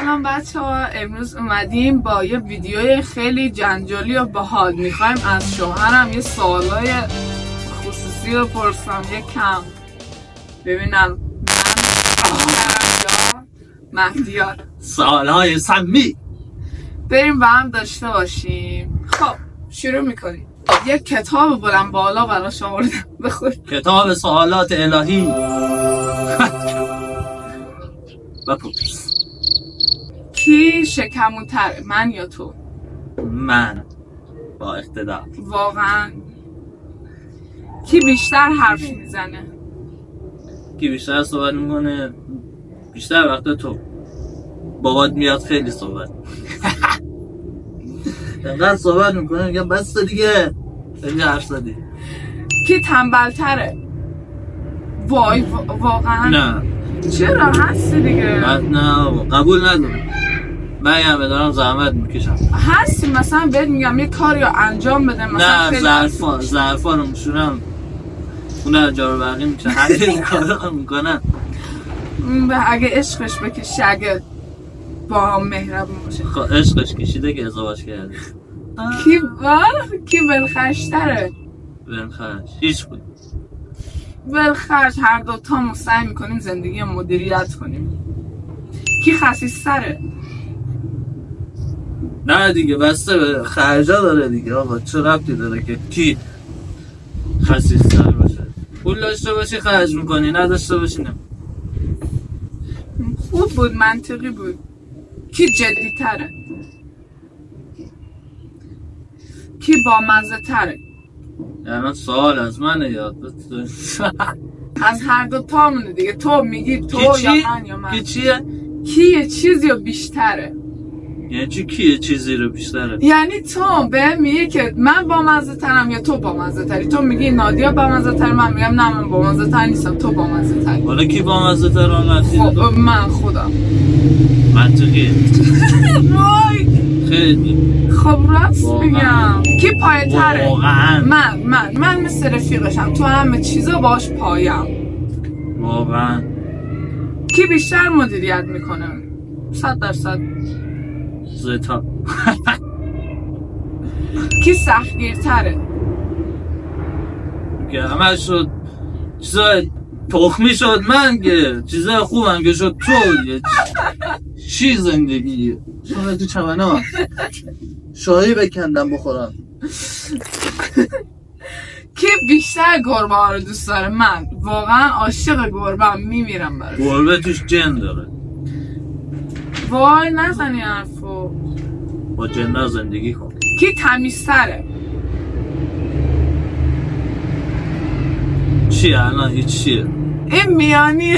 سلام بچه ها، امروز اومدیم با یه ویدیوی خیلی جنجالی و باحال. میخوایم از شوهرم یه سوالای خصوصی رو پرسم، یه کم ببینم من یا مهدیار سوالای سمی بریم با هم داشته باشیم. خب شروع میکنیم. یه کتاب بلند بالا براش آوردم، بخور. کتاب سوالات الهی. بپرس. کی شکمون‌تره، من یا تو؟ من با اقتدار. واقعا کی بیشتر حرف میزنه؟ کی بیشتر صحبت میکنه؟ بیشتر وقت تو. بابات میاد خیلی صحبت انقدر صحبت میکنه میگم بس دیگه، خیلی حرف زدی. کی تنبل‌تره؟ وای واقعا نه چرا هستی دیگه؟ نه قبول ندارم. من همه دارم زحمت میکشم. هستی مثلا بهت میگم یه کاری رو انجام بده، مثلا نه ظرفا رو میشونم، اون جارو برقی میشه، همین کارا میکنم. اگه عشقش بکشی، اگه با هم مهربون باشه. خب عشقش کشیده که ازدواج کرده. کی بلخرج‌تره؟ بلخرج هیچ بود. بلخرج هر دوتا سعی میکنیم زندگی مدیریت کنیم. کی خسیس‌تره؟ نه دیگه بسته به خرجا داره دیگه آقا، چه ربطی داره که کی خسیس‌تر باشه؟ پول داشته باشی خرج میکنی، نداشته باشی نه. خوب بود، منطقی بود. کی جدی‌تره؟ کی بامزه تره؟ یعنی سوال از منه یا از هر دو تامونه دیگه. تو میگی تو یا من یا من. کی چیه؟ کی یه چیزی رو بیشتره؟ یعنی چی کی یه چیزی رو بیشتره؟ یعنی تو به میگه که من بامزه ترم یا تو بامزه تری. تو میگی نادیا بامزه تر، من میگم نه من بامزه تر نیستم، تو بامزه تری. حالا کی بامزه تر آن خب من خودم. منطقیه. وای خیلی. خب راست میگم. کی پایه تره؟ واقعا من مثل رفیقشم، تو همه چیزا باش پایم. واقعا. کی بیشتر مدیریت میکنه؟ 100%. زتا. کی سختگیرتره؟ که همه شد چیزای تخمی شد، من که چیزای خوبم که شد تو یه چی زندگیه. شما تو چمنه ها شاهی بکندم بخورم. کی بیشتر گربه ها رو دوست داره؟ من واقعا عاشق گربه هم، میمیرم براش. گربه توش جن داره. وای نزنی حرفو. با جن زندگی کن. کی تمیزتره؟ چی الان هیچ چیه؟ این میانی.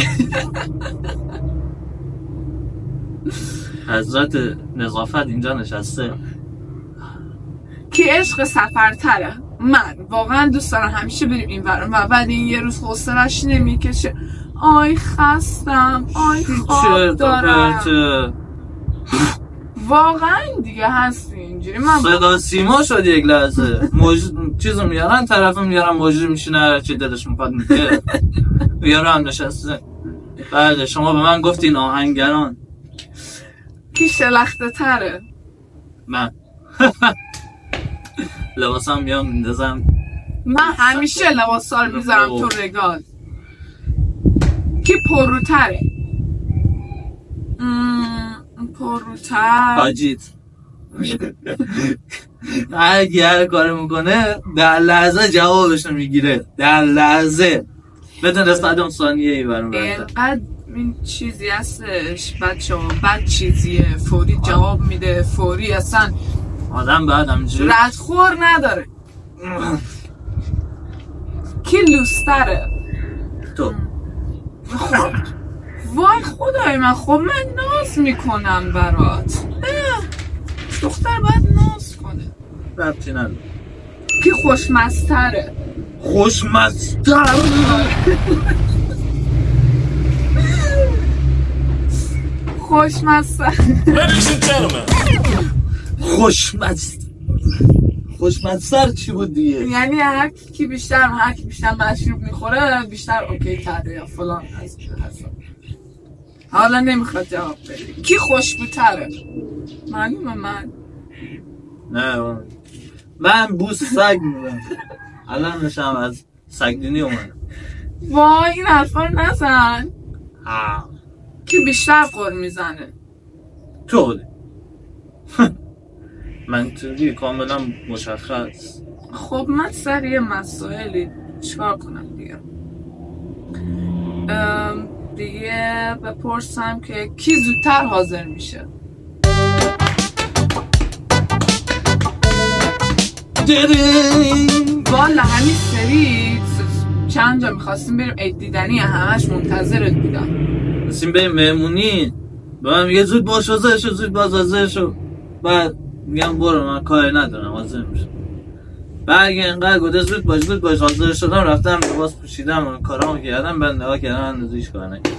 حضرت نظافت اینجا نشسته. کی عشق سفرتره؟ من واقعا دوست دارم همیشه بریم این ورم و بعد این یه روز حوصله‌اش نمیکشه. آی خستم، آی خواب دارم. واقعا دیگه هستی اینجوری. من صدا سیما شد یک لحظه. چیزو میارن طرفو میارن موجود میشینه، هر چی دلش میخواد میگه. یارو هم نشسته. بله شما به من گفتین آهنگران. کی شلخته تره؟ من. لباسم میام میندازم. من همیشه لباسا رو میذارم تو رگال. کی پرروتره؟ پرروتر حاجیت. هر کار میکنه در لحظه جوابش رو میگیره، در لحظه بدون صدام ثانیه ای برام اینقدر این چیزی هستش بچه ها، بد چیزیه. فوری جواب میده، فوری اصلا آدم بعد همینجوری ردخور نداره. کی لوستره؟ تو. وای خدای من، خب من ناز میکنم برات. دختر باید ناز کنه. ربطی نداره. کی خوشمزتره؟ خوشمزتر؟ خوشمزتر. خوشمزتر چی بود دیگه؟ یعنی هر کی بیشتر مشروب میخوره بیشتر اوکی تره یا فلان. حالا نمیخواد جواب بده. کی خوشبوتره؟ معلومه من. نه من بوس سگ میدم. الان نشم از سگدینی اومدم. وای این حرفا رو نزن. آه. کی بیشتر قر میزنه؟ تو منطقی کاملا مشخص. خب من سر یه مسائلی چیکار کنم دیگه؟ دیگه بپرسم که کی زودتر حاضر میشه؟ والا همین سری چند جا میخواستیم بریم عید دیدنی همش منتظرت بودم. میخواستیم بریم مهمونی به من میگه زود باش حاضر شو زود باز حاضر شو. بعد میگم برو من کاری ندارم حاضر میشم. بعد اینقدر گفته زود باش حاضر شدم رفتم لباس پوشیدم کارامو کردم بعد نگاه کردم اندازه هیچ کار نکردم.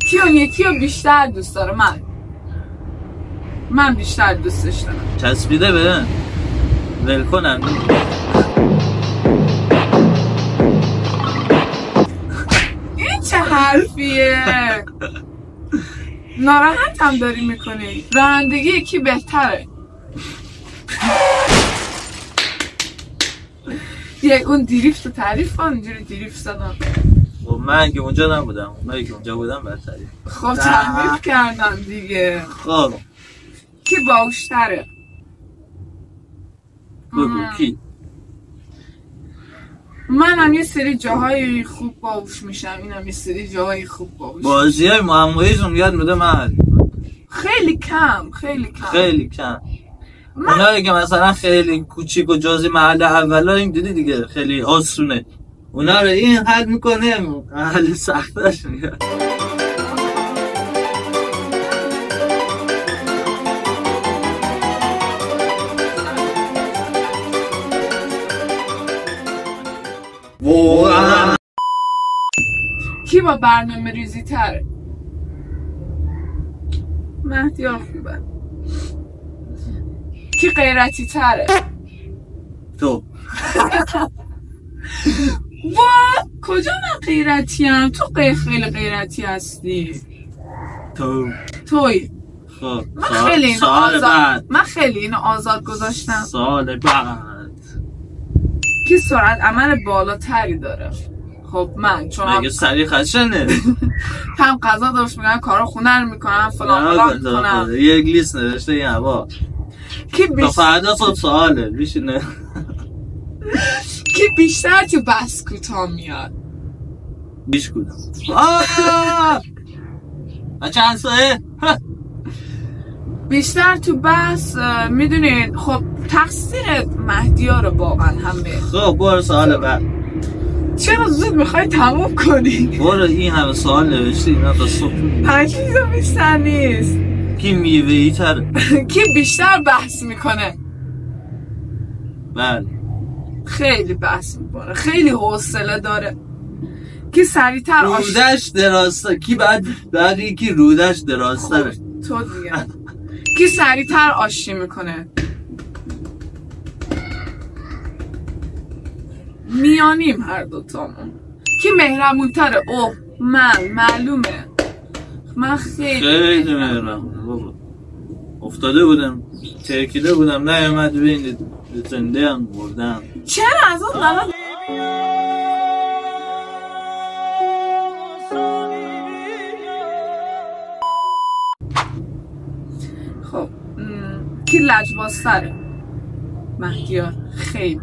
کیون یکیو بیشتر دوست داره؟ من بیشتر دوستش دارم. چسبیده به ول کنم. این چه حرفیه؟ ناراحت هم داری میکنی. رانندگی یکی بهتره. یک اون دیریفت رو تعریف کن. اینجوری دیریفت زدم. خب من که اونجا نبودم. من که اونجا بودم بعد تعریف. خب تعریف کردم دیگه. خب کی باوشتره؟ بگو کی؟ من هم یه سری جاهای خوب باوش میشم. این هم یه سری جاهای خوب باوش. بازی های معمولیشون یاد میده من خیلی کم. اونایی که مثلا خیلی کوچیک و جزئی محل اولا این دیدی دیگه خیلی آسونه. اونا رو این حل میکنه حل سختش میگه. کی با برنامه ریزی تره؟ مهدیار خوبه. کی غیرتی تره؟ تو. وا کجا من غیرتیم؟ تو خیلی غیرتی هستی. توی. خب من خیلی اینو آزاد گذاشتم. سال بعد کی سرعت عمل بالاتری داره؟ خب من چون مگه سریع خشنه هم غذا درست میکنم کارا خونه رو میکنم فلان میکنم. یک لیست نوشته این هوا تا فردا صبح سواله بیشونه. کی بیشتر تو بس کوتاه میاد؟ بیش کدوم چند سایه بیشتر تو بس میدونید. خب تقصیر مهدیار واقعا همه. خب برو سوال بعد. چرا زود میخوای تموم کنی؟ برو این همه سوال نوشتی اینا تا صبح پنجیزا بیشتر نیست. کی میوه‌ای تر؟ کی بیشتر بحث میکنه؟ بله خیلی بحث میکنه. خیلی حوصله داره. کی سریعتر رودش درازتر؟ کی بعد یکی رودش درازتره؟ تو دیگه. کی سریعتر آشتی میکنه؟ میانیم هر دوتامون. کی مهربونتره؟ اوه من معلومه. من خیلی مهربونم بابا. افتاده بودم ترکیده بودم نیامد ببینید زنده هم بردم. چرا از اون لالا خب کی لجبازتره؟ مهدیار. خیلی.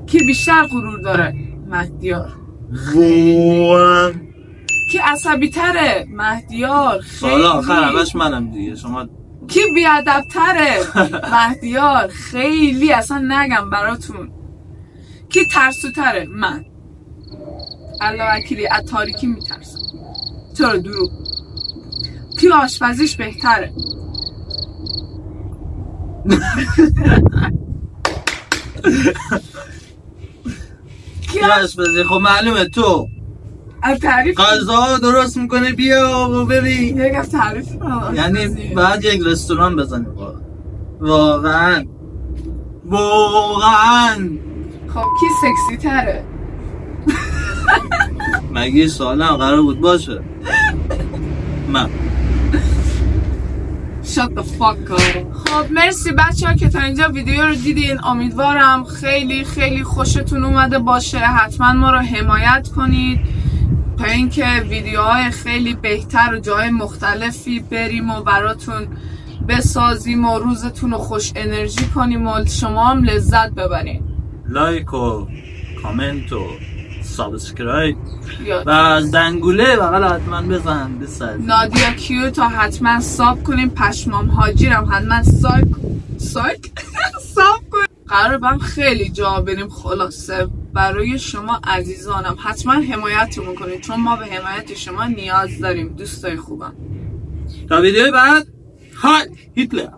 کی بیشتر غرور داره؟ مهدیار. کی عصبی تره؟ مهدیار. سال آخر همش منم دیگه. شما کی بیادب تره؟ مهدیار. خیلی اصلا نگم براتون. کی ترسو تره؟ من. الله وکیلی از تاریکی میترسم. چرا دروغ؟ کی آشپزیش بهتره؟ کی آشپزی؟ خب معلومه تو تعریف غذا درست میکنه بیا و ببین. یک تعریف یعنی بعد یک رستوران بزنی واقعا. خب کی سکسی تره؟ مگه سالم قرار بود باشه؟ من Shut the fuck up. خب مرسی بچه ها که تا اینجا ویدیو رو دیدین. امیدوارم خیلی خیلی خوشتون اومده باشه. حتما ما رو حمایت کنید تا اینکه ویدیوهای خیلی بهتر و جای مختلفی بریم و براتون بسازیم و روزتون رو خوش انرژی کنیم و شما هم لذت ببرین. لایک و کامنت و سابسکرایب و زنگوله بغل حتما بزن بسازید. نادیا کیو تا حتما ساب کنیم. پشمام هاجی رو حتما ساب کنیم. قرار بهم خیلی جا بریم. خلاصه برای شما عزیزانم حتما حمایتمون کنید چون ما به حمایت شما نیاز داریم دوستای خوبم. تا ویدیوی بعد هایل هیتلر.